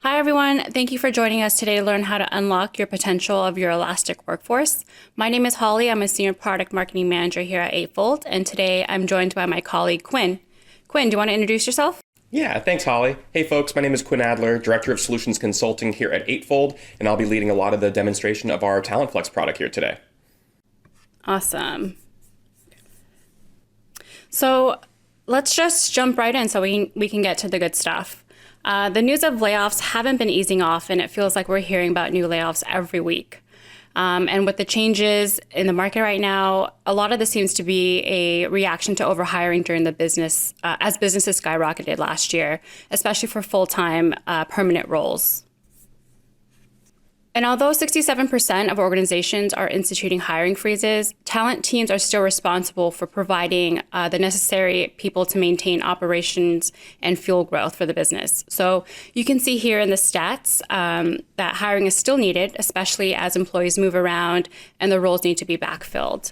Hi, everyone. Thank you for joining us today to learn how to unlock your potential of your elastic workforce. My name is Holly. I'm a Senior Product Marketing Manager here at Eightfold, and today I'm joined by my colleague, Quin. Quin, do you want to introduce yourself? Yeah, thanks, Holly. Hey, folks, my name is Quin Adler, Director of Solutions Consulting here at Eightfold, and I'll be leading a lot of the demonstration of our Talent Flex product here today. Awesome. So let's just jump right in so we can get to the good stuff. The news of layoffs haven't been easing off, and it feels like we're hearing about new layoffs every week. And with the changes in the market right now, a lot of this seems to be a reaction to overhiring during the business, as businesses skyrocketed last year, especially for full-time permanent roles. And although 67% of organizations are instituting hiring freezes, talent teams are still responsible for providing the necessary people to maintain operations and fuel growth for the business. So you can see here in the stats that hiring is still needed, especially as employees move around and the roles need to be backfilled.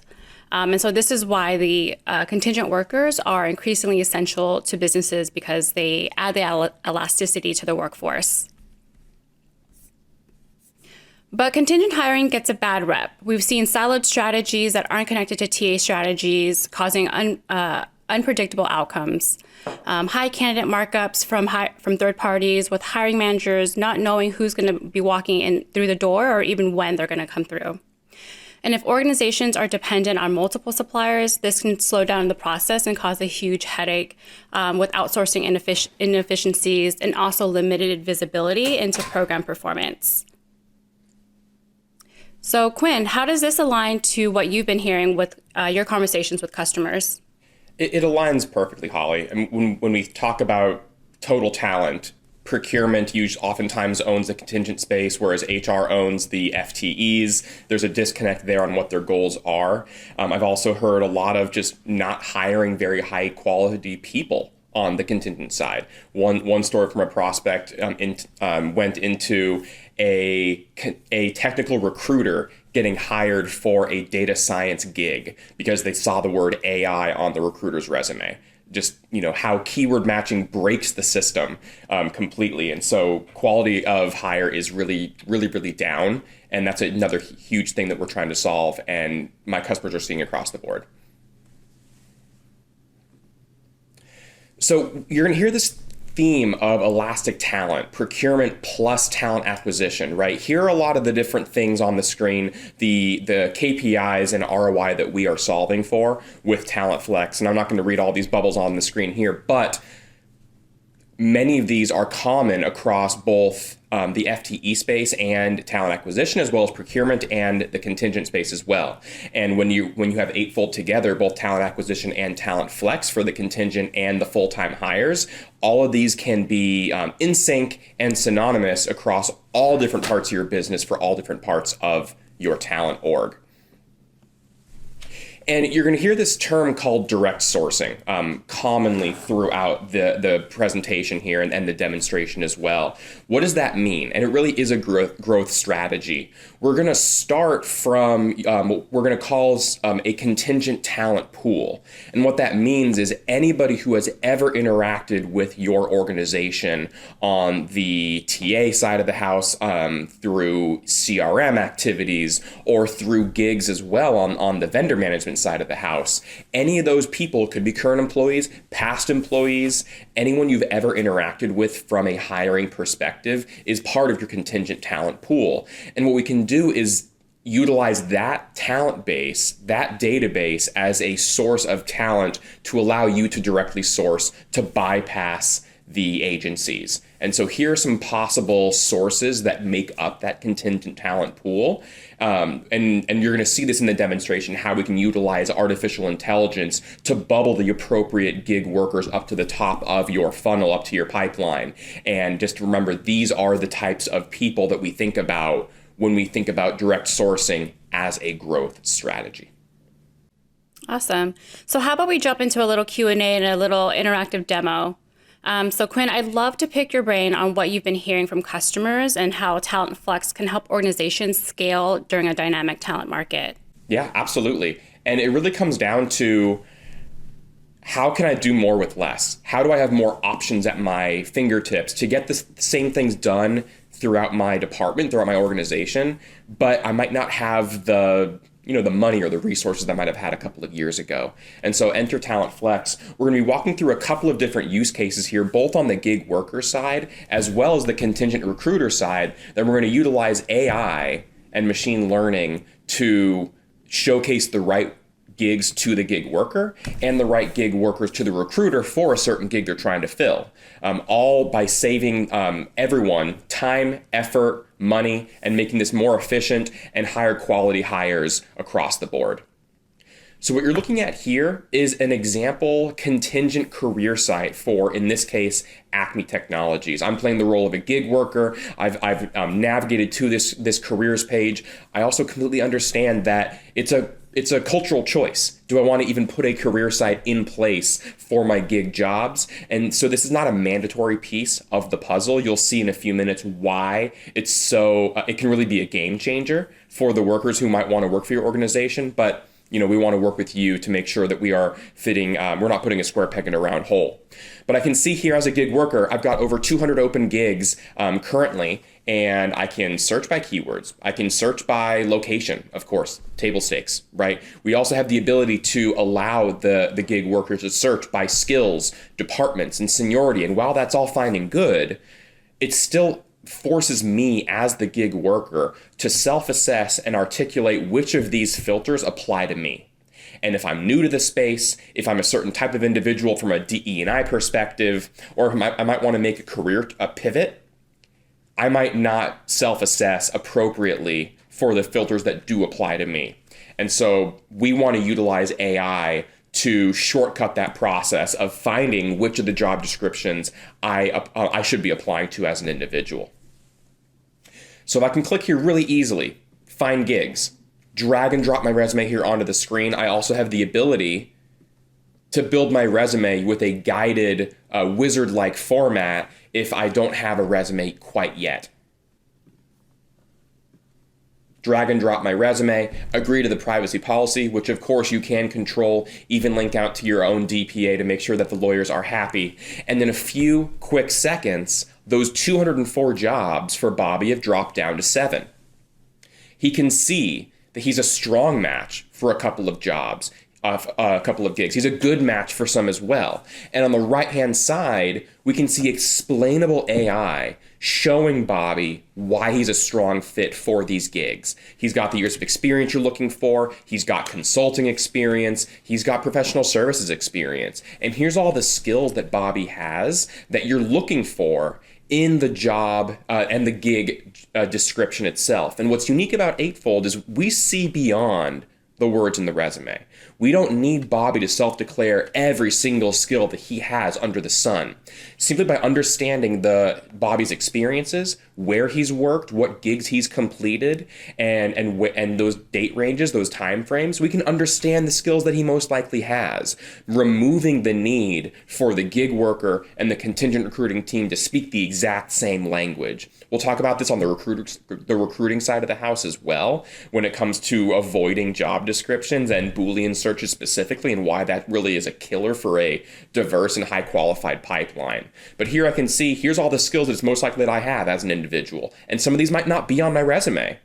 And so this is why the contingent workers are increasingly essential to businesses because they add the elasticity to the workforce. But contingent hiring gets a bad rep. We've seen siloed strategies that aren't connected to TA strategies, causing unpredictable outcomes. High candidate markups from third parties, with hiring managers not knowing who's going to be walking in through the door or even when they're going to come through. And if organizations are dependent on multiple suppliers, this can slow down the process and cause a huge headache with outsourcing inefficiencies and also limited visibility into program performance. So Quin, how does this align to what you've been hearing with your conversations with customers? It aligns perfectly, Holly. I mean, when we talk about total talent, procurement oftentimes owns the contingent space, whereas HR owns the FTEs. There's a disconnect there on what their goals are. I've also heard a lot of just not hiring very high quality people on the contingent side. One story from a prospect went into a technical recruiter getting hired for a data science gig because they saw the word AI on the recruiter's resume. Just, how keyword matching breaks the system completely. And so quality of hire is really, really, really down. And that's another huge thing that we're trying to solve. And my customers are seeing across the board. So you're going to hear this theme of elastic talent, procurement plus talent acquisition, right? Here are a lot of the different things on the screen, the KPIs and ROI that we are solving for with Talent Flex. And I'm not going to read all these bubbles on the screen here, but many of these are common across both the FTE space and talent acquisition, as well as procurement and the contingent space as well. And when you have Eightfold together, both talent acquisition and Talent Flex for the contingent and the full-time hires, all of these can be in sync and synonymous across all different parts of your business for all different parts of your talent org. And you're going to hear this term called direct sourcing commonly throughout the presentation here and the demonstration as well. What does that mean? And it really is a growth strategy. We're going to start from what we're going to call a contingent talent pool. And what that means is anybody who has ever interacted with your organization on the TA side of the house through CRM activities or through gigs as well on the vendor management side of the house. Any of those people could be current employees, past employees, anyone you've ever interacted with from a hiring perspective is part of your contingent talent pool. And what we can do is utilize that talent base, that database as a source of talent to allow you to directly source, to bypass the agencies. And so here are some possible sources that make up that contingent talent pool. And you're going to see this in the demonstration, how we can utilize artificial intelligence to bubble the appropriate gig workers up to the top of your funnel, up to your pipeline. And just remember, these are the types of people that we think about when we think about direct sourcing as a growth strategy. Awesome. So how about we jump into a little Q&A and a little interactive demo? So Quin, I'd love to pick your brain on what you've been hearing from customers and how Talent Flex can help organizations scale during a dynamic talent market. Yeah, absolutely. And it really comes down to, how can I do more with less? How do I have more options at my fingertips to get the same things done throughout my department, throughout my organization, but I might not have the money or the resources that I might have had a couple of years ago. And so enter Talent Flex. We're going to be walking through a couple of different use cases here, both on the gig worker side, as well as the contingent recruiter side, that we're going to utilize AI and machine learning to showcase the right gigs to the gig worker and the right gig workers to the recruiter for a certain gig they're trying to fill, all by saving everyone time, effort, money, and making this more efficient and higher quality hires across the board. So what you're looking at here is an example contingent career site for, in this case, Acme Technologies. I'm playing the role of a gig worker. I've navigated to this careers page. I also completely understand that it's a cultural choice. Do I want to even put a career site in place for my gig jobs? And so this is not a mandatory piece of the puzzle. You'll see in a few minutes why it's so, it can really be a game changer for the workers who might want to work for your organization. But we want to work with you to make sure that we are fitting, we're not putting a square peg in a round hole. But I can see here as a gig worker, I've got over 200 open gigs currently, and I can search by keywords. I can search by location, of course, table stakes, right? We also have the ability to allow the gig workers to search by skills, departments, and seniority. And while that's all fine and good, it still forces me as the gig worker to self-assess and articulate which of these filters apply to me. And if I'm new to the space, if I'm a certain type of individual from a DE&I perspective, or I might want to make a pivot, I might not self-assess appropriately for the filters that do apply to me. And so we want to utilize AI to shortcut that process of finding which of the job descriptions I should be applying to as an individual. So if I can click here really easily, find gigs, drag and drop my resume here onto the screen, I also have the ability to build my resume with a guided wizard-like format if I don't have a resume quite yet. Drag and drop my resume, agree to the privacy policy, which of course you can control, even link out to your own DPA to make sure that the lawyers are happy. And in a few quick seconds, those 204 jobs for Bobby have dropped down to 7. He can see that he's a strong match for a couple of jobs, a couple of gigs. He's a good match for some as well. And on the right-hand side, we can see explainable AI showing Bobby why he's a strong fit for these gigs. He's got the years of experience you're looking for. He's got consulting experience. He's got professional services experience. And here's all the skills that Bobby has that you're looking for in the job and the gig description itself. And what's unique about Eightfold is we see beyond the words in the resume. We don't need Bobby to self-declare every single skill that he has under the sun. Simply by understanding Bobby's experiences, where he's worked, what gigs he's completed, and those date ranges, those time frames, we can understand the skills that he most likely has, removing the need for the gig worker and the contingent recruiting team to speak the exact same language. We'll talk about this on the recruiting side of the house as well, when it comes to avoiding job descriptions and Boolean searches specifically, and why that really is a killer for a diverse and high qualified pipeline. But here I can see, here's all the skills that it's most likely that I have as an individual. And some of these might not be on my resume,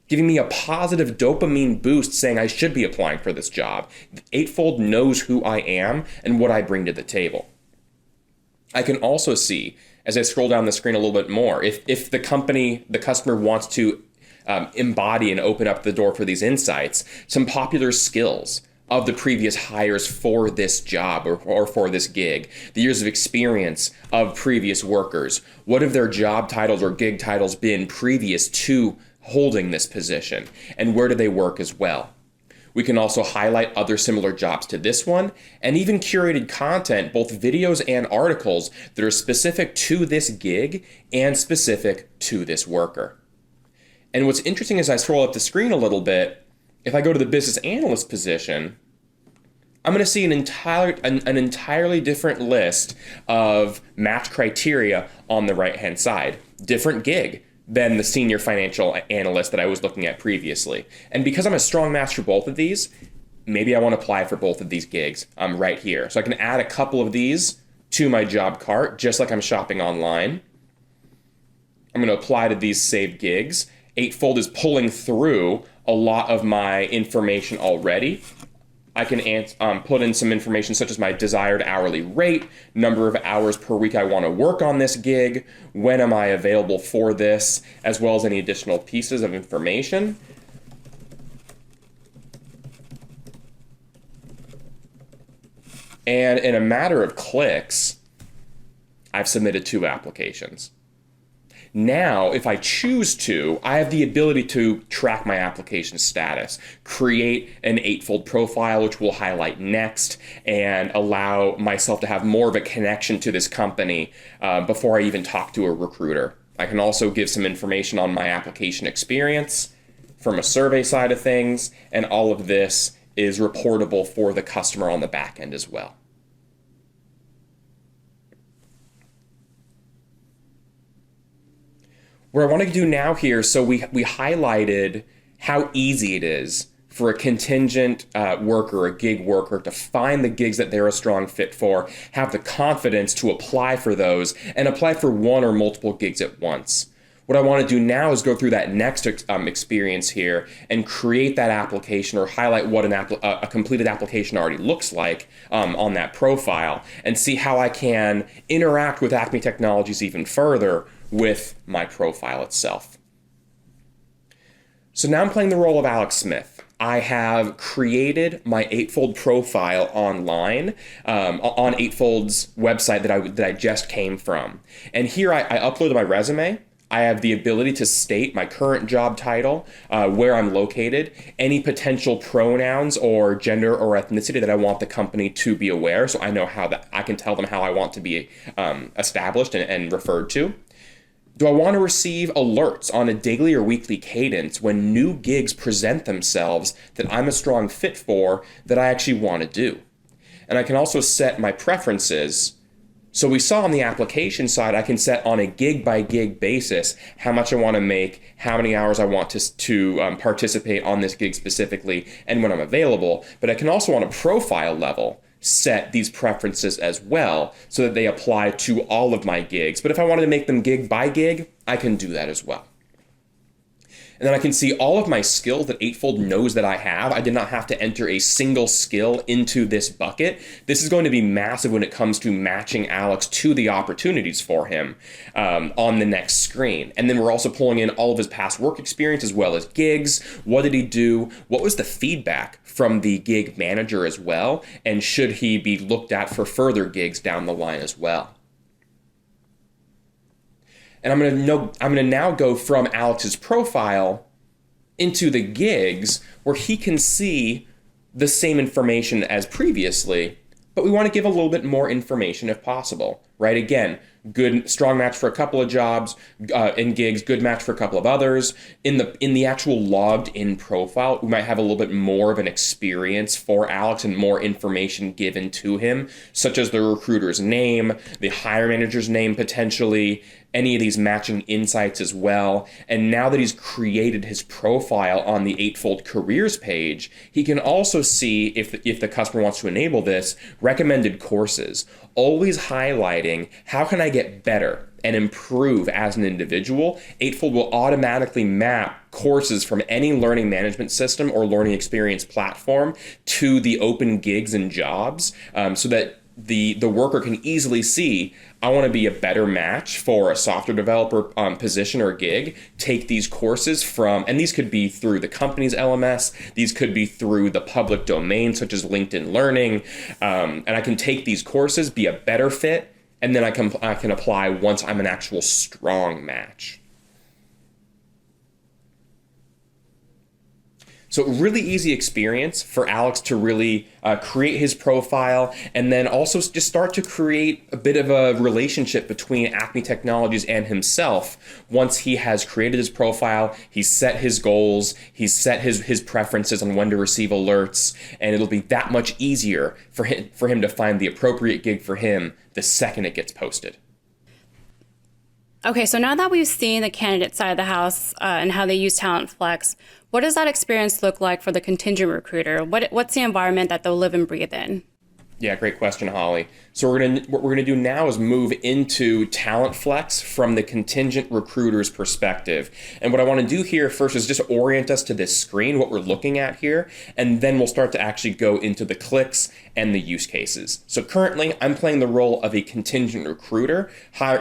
giving me a positive dopamine boost saying I should be applying for this job. Eightfold knows who I am and what I bring to the table. I can also see, as I scroll down the screen a little bit more, if the customer wants to embody and open up the door for these insights, some popular skills of the previous hires for this job or for this gig, the years of experience of previous workers, what have their job titles or gig titles been previous to holding this position, and where do they work as well. We can also highlight other similar jobs to this one, and even curated content, both videos and articles that are specific to this gig and specific to this worker. And what's interesting as I scroll up the screen a little bit, if I go to the business analyst position, I'm going to see an entirely different list of match criteria on the right-hand side. Different gig than the senior financial analyst that I was looking at previously. And because I'm a strong match for both of these, maybe I want to apply for both of these gigs right here. So I can add a couple of these to my job cart, just like I'm shopping online. I'm going to apply to these saved gigs. Eightfold is pulling through a lot of my information already. I can put in some information such as my desired hourly rate, number of hours per week I want to work on this gig, when am I available for this, as well as any additional pieces of information. And in a matter of clicks, I've submitted 2 applications. Now, if I choose to, I have the ability to track my application status, create an Eightfold profile, which we'll highlight next, and allow myself to have more of a connection to this company before I even talk to a recruiter. I can also give some information on my application experience from a survey side of things, and all of this is reportable for the customer on the back end as well. What I want to do now here, so we highlighted how easy it is for a contingent worker, a gig worker, to find the gigs that they're a strong fit for, have the confidence to apply for those, and apply for one or multiple gigs at once. What I want to do now is go through that next experience here and create that application, or highlight what a completed application already looks like on that profile, and see how I can interact with Acme Technologies even further with my profile itself. So now I'm playing the role of Alex Smith. I have created my Eightfold profile online on Eightfold's website that I just came from. And here I uploaded my resume. I have the ability to state my current job title, where I'm located, any potential pronouns or gender or ethnicity that I want the company to be aware, so I know how that I can tell them how I want to be established and referred to. Do I want to receive alerts on a daily or weekly cadence when new gigs present themselves that I'm a strong fit for, that I actually want to do? And I can also set my preferences. So we saw on the application side, I can set on a gig by gig basis how much I want to make, how many hours I want to participate on this gig specifically, and when I'm available. But I can also on a profile level set these preferences as well so that they apply to all of my gigs. But if I wanted to make them gig by gig, I can do that as well. And then I can see all of my skills that Eightfold knows that I have. I did not have to enter a single skill into this bucket. This is going to be massive when it comes to matching Alex to the opportunities for him on the next screen. And then we're also pulling in all of his past work experience as well as gigs. What did he do? What was the feedback from the gig manager as well? And should he be looked at for further gigs down the line as well? And I'm going to now go from Alex's profile into the gigs where he can see the same information as previously, but we want to give a little bit more information if possible, right? Again, good, strong match for a couple of jobs in gigs, good match for a couple of others. In the actual logged in profile, we might have a little bit more of an experience for Alex and more information given to him, such as the recruiter's name, the hiring manager's name potentially, any of these matching insights as well. And now that he's created his profile on the Eightfold careers page, he can also see, if the customer wants to enable this, recommended courses, always highlighting how can I get better and improve as an individual. Eightfold will automatically map courses from any learning management system or learning experience platform to the open gigs and jobs, so that the worker can easily see, I want to be a better match for a software developer position or gig, take these courses from, and these could be through the company's LMS, these could be through the public domain such as LinkedIn Learning, and I can take these courses, be a better fit, and then I can apply once I'm an actual strong match. So really easy experience for Alex to really create his profile, and then also just start to create a bit of a relationship between Acme Technologies and himself. Once he has created his profile, he's set his goals, he's set his preferences on when to receive alerts, and it'll be that much easier for him to find the appropriate gig for him the second it gets posted. Okay, so now that we've seen the candidate side of the house and how they use Talent Flex, what does that experience look like for the contingent recruiter? What's the environment that they'll live and breathe in? Yeah, great question, Holly. So what we're gonna do now is move into Talent Flex from the contingent recruiter's perspective. And what I want to do here first is just orient us to this screen, what we're looking at here, and then we'll start to actually go into the clicks and the use cases. So currently, I'm playing the role of a contingent recruiter,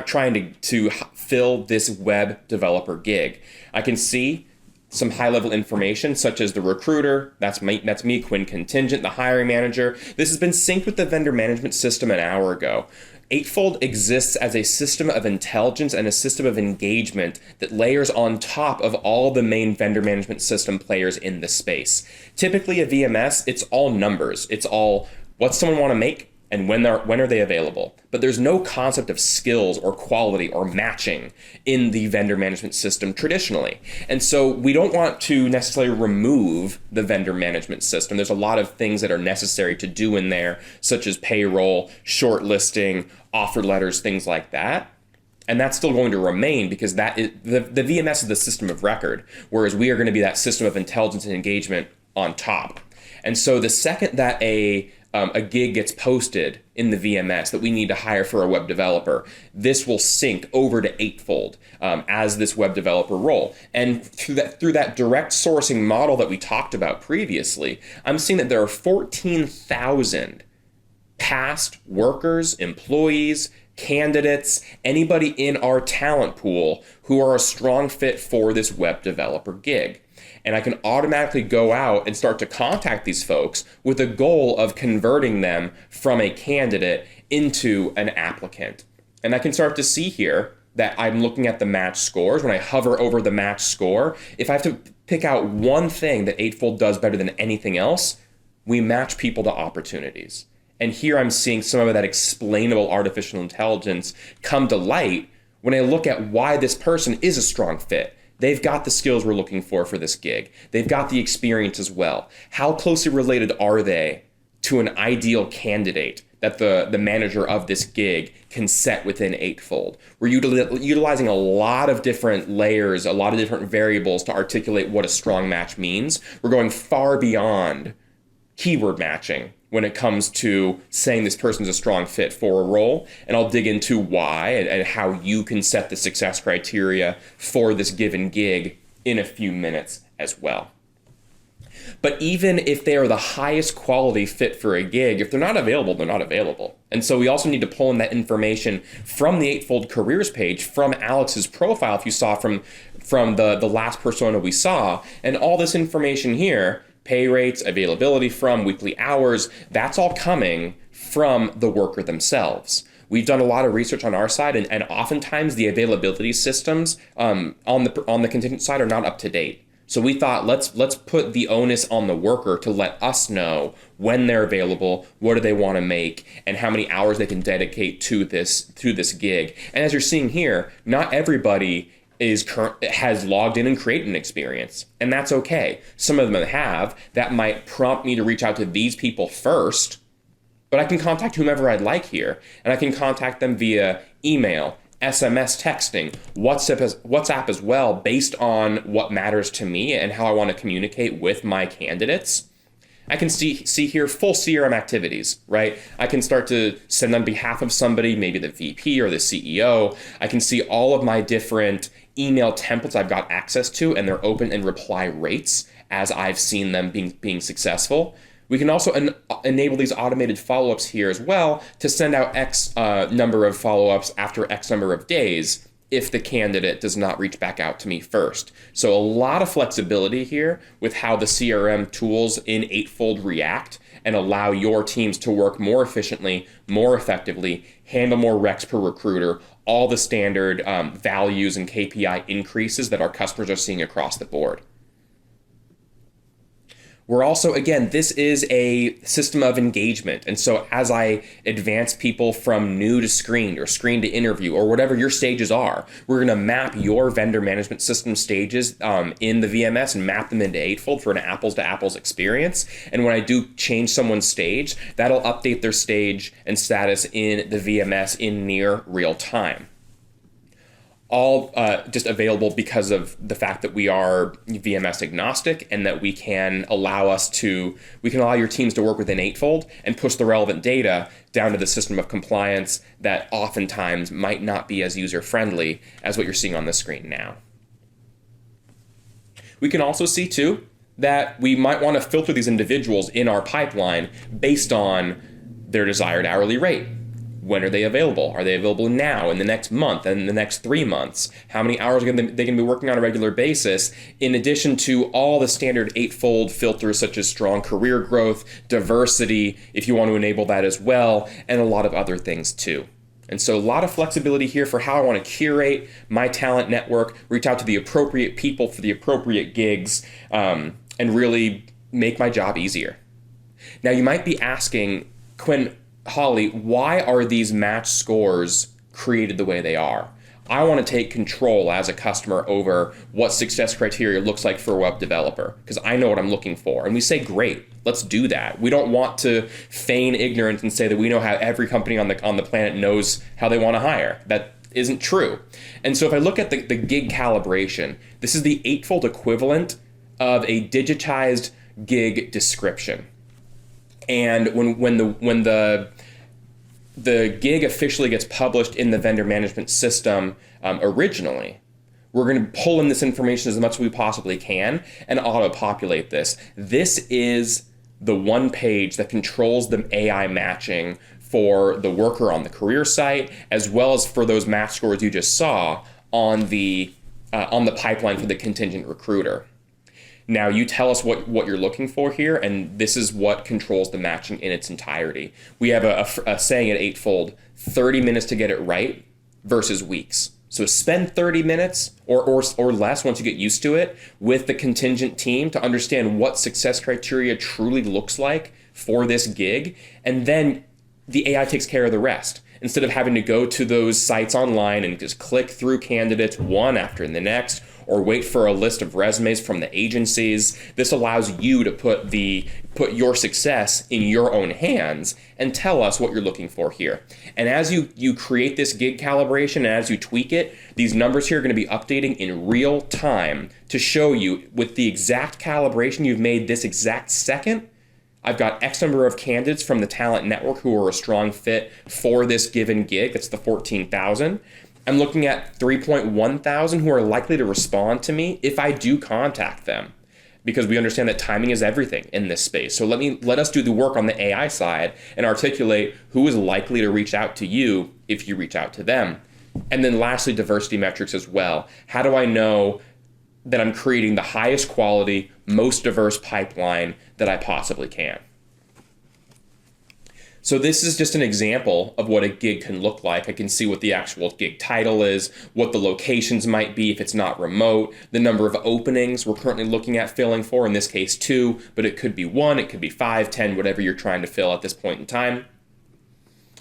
trying to fill this web developer gig. I can see some high-level information, such as the recruiter, that's me, Quin Contingent, the hiring manager. This has been synced with the vendor management system an hour ago. Eightfold exists as a system of intelligence and a system of engagement that layers on top of all the main vendor management system players in the space. Typically, a VMS, it's all numbers. It's all what's someone want to make and when are they available. But there's no concept of skills or quality or matching in the vendor management system traditionally. And so we don't want to necessarily remove the vendor management system. There's a lot of things that are necessary to do in there, such as payroll, shortlisting, offer letters, things like that. And that's still going to remain because that is, the VMS is the system of record, whereas we are going to be that system of intelligence and engagement on top. And so the second that a gig gets posted in the VMS that we need to hire for a web developer, this will sync over to Eightfold as this web developer role. And through that direct sourcing model that we talked about previously, I'm seeing that there are 14,000 past workers, employees, candidates, anybody in our talent pool who are a strong fit for this web developer gig. And I can automatically go out and start to contact these folks with a goal of converting them from a candidate into an applicant. And I can start to see here that I'm looking at the match scores. When I hover over the match score, if I have to pick out one thing that Eightfold does better than anything else, we match people to opportunities. And here I'm seeing some of that explainable artificial intelligence come to light when I look at why this person is a strong fit. They've got the skills we're looking for this gig. They've got the experience as well. How closely related are they to an ideal candidate that the manager of this gig can set within Eightfold? We're utilizing a lot of different layers, a lot of different variables to articulate what a strong match means. We're going far beyond keyword matching when it comes to saying this person's a strong fit for a role. And I'll dig into why and how you can set the success criteria for this given gig in a few minutes as well. But even if they are the highest quality fit for a gig, if they're not available, they're not available. And so we also need to pull in that information from the Eightfold careers page, from Alex's profile, if you saw from the last persona we saw, and all this information here, pay rates, availability from, weekly hours, that's all coming from the worker themselves. We've done a lot of research on our side, and oftentimes the availability systems on the contingent side are not up to date. So we thought, let's put the onus on the worker to let us know when they're available, what do they want to make, and how many hours they can dedicate to this gig. And as you're seeing here, not everybody has logged in and created an experience, and that's okay. Some of them have. That might prompt me to reach out to these people first, but I can contact whomever I'd like here, and I can contact them via email, SMS texting, WhatsApp as well, based on what matters to me and how I want to communicate with my candidates. I can see here full CRM activities, right? I can start to send on behalf of somebody, maybe the VP or the CEO. I can see all of my different email templates I've got access to and their open and reply rates as I've seen them being successful. We can also enable these automated follow-ups here as well to send out X number of follow-ups after X number of days if the candidate does not reach back out to me first. So a lot of flexibility here with how the CRM tools in Eightfold react and allow your teams to work more efficiently, more effectively, handle more recs per recruiter, all the standard values and KPI increases that our customers are seeing across the board. We're also, again, this is a system of engagement. And so as I advance people from new to screened or screened to interview or whatever your stages are, we're going to map your vendor management system stages in the VMS and map them into Eightfold for an apples to apples experience. And when I do change someone's stage, that'll update their stage and status in the VMS in near real time. all just available because of the fact that we are VMS agnostic, and that we can allow your teams to work within Eightfold and push the relevant data down to the system of compliance that oftentimes might not be as user-friendly as what you're seeing on the screen now. We can also see too that we might want to filter these individuals in our pipeline based on their desired hourly rate. When are they available? Are they available now, in the next month, and in the next 3 months? How many hours are they going to be working on a regular basis? In addition to all the standard Eightfold filters such as strong career growth, diversity, if you want to enable that as well, and a lot of other things too. And so a lot of flexibility here for how I want to curate my talent network, reach out to the appropriate people for the appropriate gigs, and really make my job easier. Now you might be asking, Quinn, Holly, why are these match scores created the way they are? I want to take control as a customer over what success criteria looks like for a web developer, because I know what I'm looking for. And we say, great, let's do that. We don't want to feign ignorance and say that we know how every company on the planet knows how they want to hire. That isn't true. And so if I look at the gig calibration, this is the Eightfold equivalent of a digitized gig description. And when the gig officially gets published in the vendor management system originally, we're going to pull in this information as much as we possibly can and auto-populate this. This is the one page that controls the AI matching for the worker on the career site, as well as for those match scores you just saw on the pipeline for the contingent recruiter. Now you tell us what you're looking for here, and this is what controls the matching in its entirety. We have a saying at Eightfold, 30 minutes to get it right versus weeks. So spend 30 minutes or less once you get used to it with the contingent team to understand what success criteria truly looks like for this gig, and then the AI takes care of the rest. Instead of having to go to those sites online and just click through candidates one after the next, or wait for a list of resumes from the agencies, this allows you to put your success in your own hands and tell us what you're looking for here. And as you create this gig calibration and as you tweak it, these numbers here are going to be updating in real time to show you with the exact calibration you've made this exact second. I've got X number of candidates from the talent network who are a strong fit for this given gig. That's the 14,000. I'm looking at 3.1 thousand who are likely to respond to me if I do contact them, because we understand that timing is everything in this space. So let us do the work on the AI side and articulate who is likely to reach out to you if you reach out to them. And then lastly, diversity metrics as well. How do I know that I'm creating the highest quality, most diverse pipeline that I possibly can? So this is just an example of what a gig can look like. I can see what the actual gig title is, what the locations might be if it's not remote, the number of openings we're currently looking at filling for, in this case 2, but it could be 1, it could be 5, 10, whatever you're trying to fill at this point in time.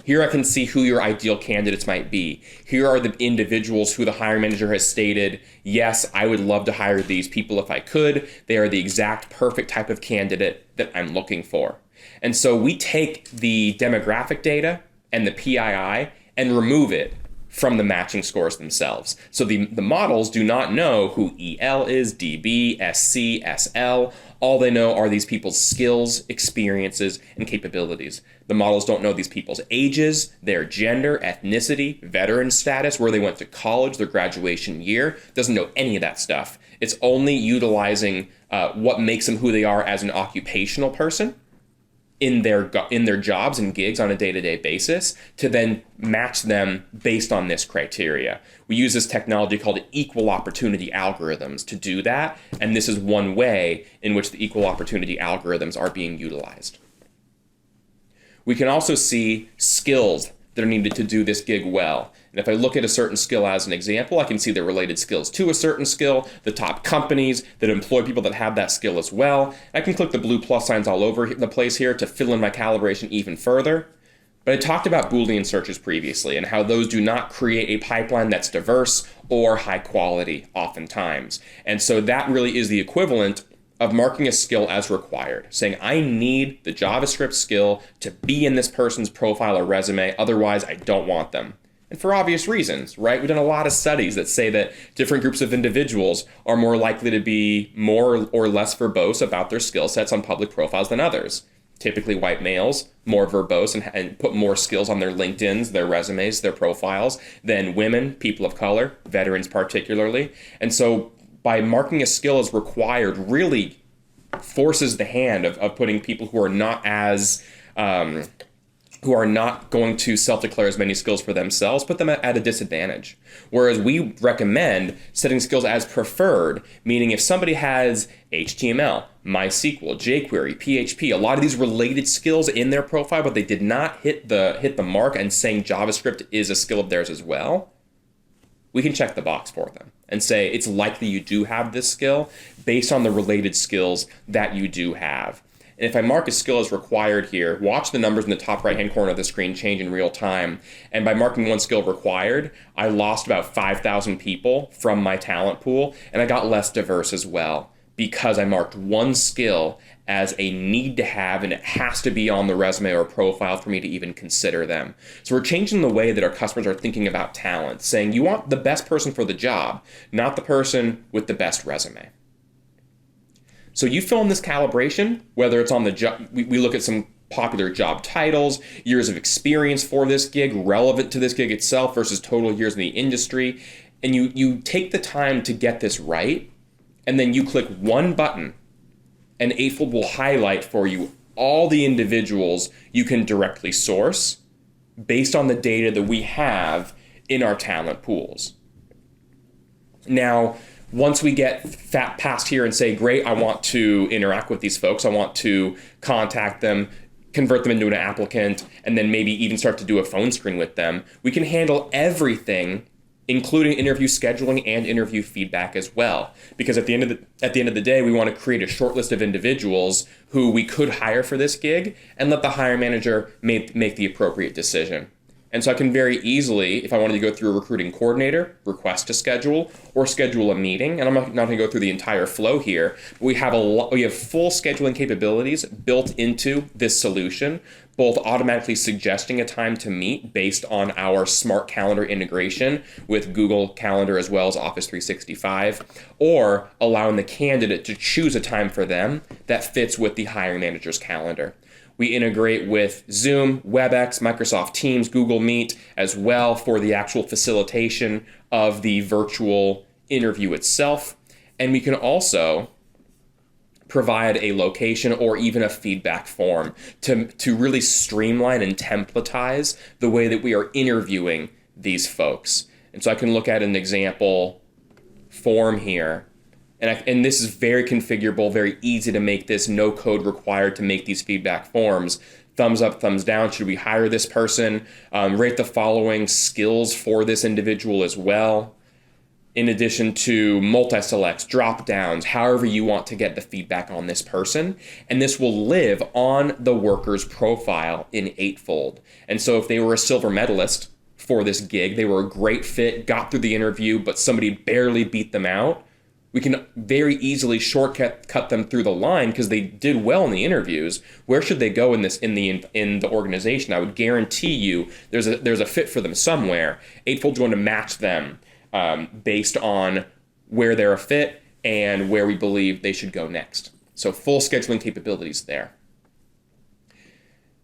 Here I can see who your ideal candidates might be. Here are the individuals who the hiring manager has stated, yes, I would love to hire these people if I could. They are the exact perfect type of candidate that I'm looking for. And so we take the demographic data and the PII and remove it from the matching scores themselves. So the models do not know who EL is, DB, SC, SL. All they know are these people's skills, experiences, and capabilities. The models don't know these people's ages, their gender, ethnicity, veteran status, where they went to college, their graduation year. Doesn't know any of that stuff. It's only utilizing what makes them who they are as an occupational person in their jobs and gigs on a day-to-day basis to then match them based on this criteria. We use this technology called equal opportunity algorithms to do that, and this is one way in which the equal opportunity algorithms are being utilized. We can also see skills that are needed to do this gig well. And if I look at a certain skill as an example, I can see the related skills to a certain skill, the top companies that employ people that have that skill as well. I can click the blue plus signs all over the place here to fill in my calibration even further. But I talked about Boolean searches previously and how those do not create a pipeline that's diverse or high quality oftentimes. And so that really is the equivalent of marking a skill as required, saying I need the JavaScript skill to be in this person's profile or resume, otherwise I don't want them. And for obvious reasons, right? We've done a lot of studies that say that different groups of individuals are more likely to be more or less verbose about their skill sets on public profiles than others. Typically white males, more verbose and put more skills on their LinkedIns, their resumes, their profiles than women, people of color, veterans particularly. And so by marking a skill as required really forces the hand of putting people who are not as who are not going to self-declare as many skills for themselves, put them at a disadvantage. Whereas we recommend setting skills as preferred, meaning if somebody has HTML, MySQL, jQuery, PHP, a lot of these related skills in their profile, but they did not hit the mark and saying JavaScript is a skill of theirs as well, we can check the box for them and say it's likely you do have this skill based on the related skills that you do have. And if I mark a skill as required here, watch the numbers in the top right-hand corner of the screen change in real time. And by marking one skill required, I lost about 5,000 people from my talent pool, and I got less diverse as well because I marked one skill as a need to have, and it has to be on the resume or profile for me to even consider them. So we're changing the way that our customers are thinking about talent, saying you want the best person for the job, not the person with the best resume. So you fill in this calibration, whether it's on the job, we look at some popular job titles, years of experience for this gig, relevant to this gig itself versus total years in the industry, and you take the time to get this right, and then you click one button, and Eightfold will highlight for you all the individuals you can directly source based on the data that we have in our talent pools. Now, once we get past here and say, great, I want to interact with these folks, I want to contact them, convert them into an applicant, and then maybe even start to do a phone screen with them, we can handle everything, including interview scheduling and interview feedback as well. Because at the end of the day, we want to create a short list of individuals who we could hire for this gig and let the hiring manager make the appropriate decision. And so I can very easily, if I wanted to go through a recruiting coordinator, request a schedule, or schedule a meeting, and I'm not going to go through the entire flow here, but we have full scheduling capabilities built into this solution, both automatically suggesting a time to meet based on our smart calendar integration with Google Calendar as well as Office 365, or allowing the candidate to choose a time for them that fits with the hiring manager's calendar. We integrate with Zoom, WebEx, Microsoft Teams, Google Meet as well for the actual facilitation of the virtual interview itself. And we can also provide a location or even a feedback form to really streamline and templatize the way that we are interviewing these folks. And so I can look at an example form here. And this is very configurable, very easy to make this, no code required to make these feedback forms. Thumbs up, thumbs down, should we hire this person? Rate the following skills for this individual as well. In addition to multi-selects, drop-downs, however you want to get the feedback on this person. And this will live on the worker's profile in Eightfold. And so if they were a silver medalist for this gig, they were a great fit, got through the interview, but somebody barely beat them out, we can very easily cut them through the line because they did well in the interviews. Where should they go in the organization? I would guarantee you there's a fit for them somewhere. Eightfold's going to match them based on where they're a fit and where we believe they should go next. So full scheduling capabilities there.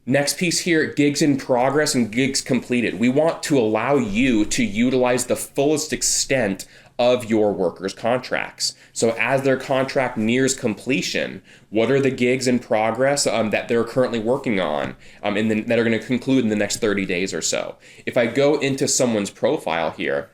Next piece here, gigs in progress and gigs completed. We want to allow you to utilize the fullest extent of your workers' contracts. So as their contract nears completion, what are the gigs in progress that they're currently working on and then that are going to conclude in the next 30 days or so? If I go into someone's profile here,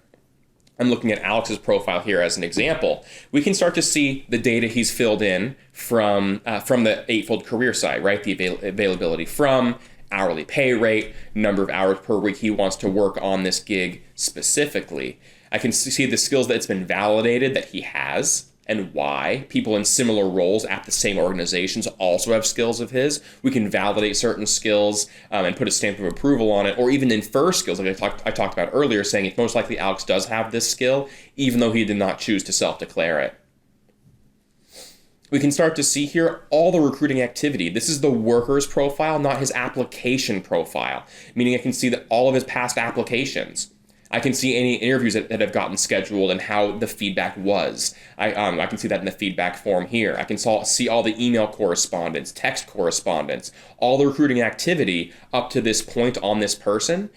I'm looking at Alex's profile here as an example, we can start to see the data he's filled in from the Eightfold career site, right? The availability from, hourly pay rate, number of hours per week he wants to work on this gig specifically. I can see the skills that it's been validated that he has and why. People in similar roles at the same organizations also have skills of his. We can validate certain skills and put a stamp of approval on it, or even infer skills like I talked about earlier, saying it's most likely Alex does have this skill, even though he did not choose to self-declare it. We can start to see here all the recruiting activity. This is the worker's profile, not his application profile, meaning I can see that all of his past applications. I can see any interviews that have gotten scheduled and how the feedback was. I can see that in the feedback form here. I can see all the email correspondence, text correspondence, all the recruiting activity up to this point on this person,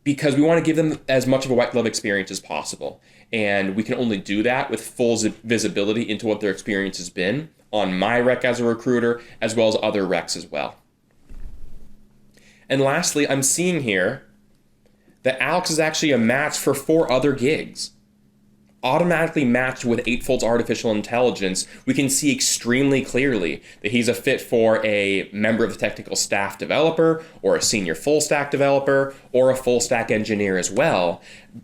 because we want to give them as much of a white glove experience as possible. And we can only do that with full visibility into what their experience has been on my rec as a recruiter, as well as other recs as well. And lastly, I'm seeing here that Alex is actually a match for 4 other gigs. Automatically matched with Eightfold's artificial intelligence, we can see extremely clearly that he's a fit for a member of the technical staff developer, or a senior full stack developer, or a full stack engineer as well.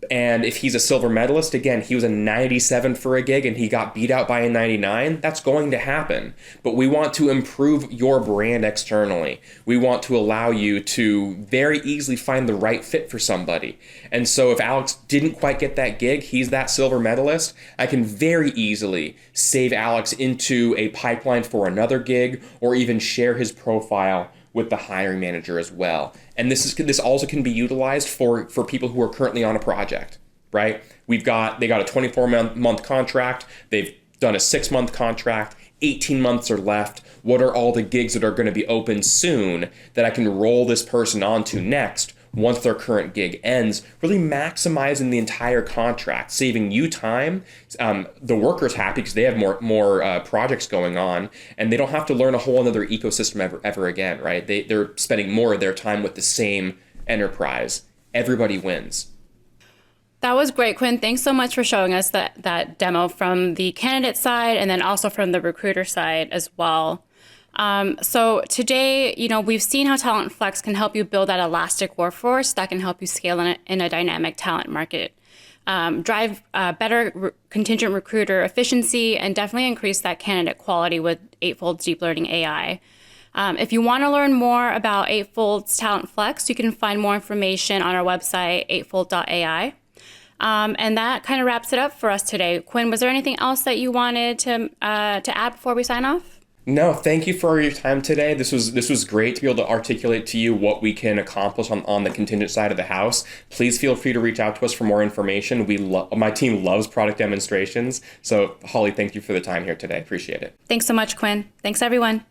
And if he's a silver medalist, again, he was a 97 for a gig and he got beat out by a 99, that's going to happen. But we want to improve your brand externally. We want to allow you to very easily find the right fit for somebody. And so if Alex didn't quite get that gig, he's that silver medalist, I can very easily save Alex into a pipeline for another gig, or even share his profile with the hiring manager as well. And this also can be utilized for people who are currently on a project, right? They got a 24-month contract, they've done a 6-month contract, 18 months are left. What are all the gigs that are going to be open soon that I can roll this person onto next once their current gig ends, really maximizing the entire contract, saving you time. The worker's happy because they have more projects going on, and they don't have to learn a whole other ecosystem ever again, right? They're spending more of their time with the same enterprise. Everybody wins. That was great, Quinn. Thanks so much for showing us that demo from the candidate side and then also from the recruiter side as well. So today, we've seen how Talent Flex can help you build that elastic workforce that can help you scale in a dynamic talent market, drive better contingent recruiter efficiency, and definitely increase that candidate quality with Eightfold's deep learning AI. If you want to learn more about Eightfold's Talent Flex, you can find more information on our website, eightfold.ai. And that kind of wraps it up for us today. Quinn, was there anything else that you wanted to add before we sign off? No, thank you for your time today. This was great to be able to articulate to you what we can accomplish on the contingent side of the house. Please feel free to reach out to us for more information. My team loves product demonstrations. So Holly, thank you for the time here today. Appreciate it. Thanks so much, Quinn. Thanks, everyone.